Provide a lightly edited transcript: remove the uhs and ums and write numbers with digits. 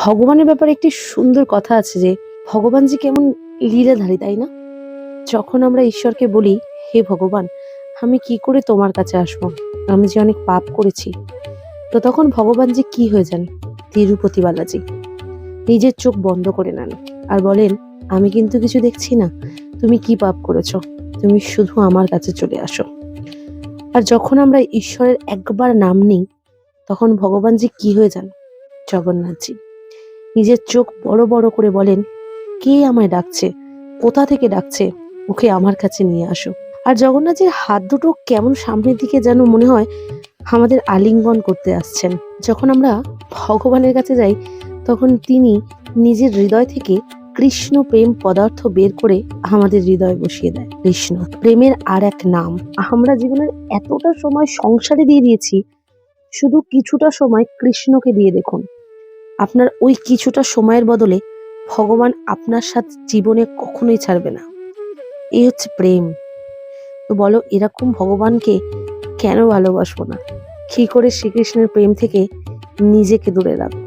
ভগবানের ব্যাপারে একটি সুন্দর কথা আছে যে ভগবান যে কেমন লীলাধারী, তাই না? যখন আমরা ঈশ্বরকে বলি, হে ভগবান, আমি কি করে তোমার কাছে আসবো, আমি যে অনেক পাপ করেছি, তো তখন ভগবান যে কি হয়ে যান, তিরুপতি বালাজি নিজের চোখ বন্ধ করে নেন আর বলেন, আমি কিন্তু কিছু দেখছি না, তুমি কি পাপ করেছো, তুমি শুধু আমার কাছে চলে আসো। আর যখন আমরা ঈশ্বরের একবার নাম নিই, তখন ভগবান যে কি হয়ে যান, জগন্নাথজি নিজের চোখ বড় বড় করে বলেন, কে আমায় ডাকছে, কোথা থেকে ডাকছে, ওকে আমার কাছে নিয়ে আসো। আর জগন্নাথজির হাত দুটো কেমন সামনের দিকে যেন মনে হয় আমাদের আলিঙ্গন করতে আসছেন। যখন আমরা ভগবানের কাছে যাই, তখন তিনি নিজের হৃদয় থেকে কৃষ্ণ প্রেম পদার্থ বের করে আমাদের হৃদয়ে বসিয়ে দেয়। কৃষ্ণ প্রেমের আর এক নাম। আমরা জীবনের এতটা সময় সংসারে দিয়ে দিয়েছি, শুধু কিছুটা সময় কৃষ্ণকে দিয়ে দেখুন। আপনার ওই কিছুটা সময়ের বদলে ভগবান আপনার সাথে জীবনে কখনোই ছাড়বে না। এই হচ্ছে প্রেম। তো বলো, এরকম ভগবানকে কেন ভালোবাসবো না? কি করে শ্রীকৃষ্ণের প্রেম থেকে নিজেকে দূরে রাখবো?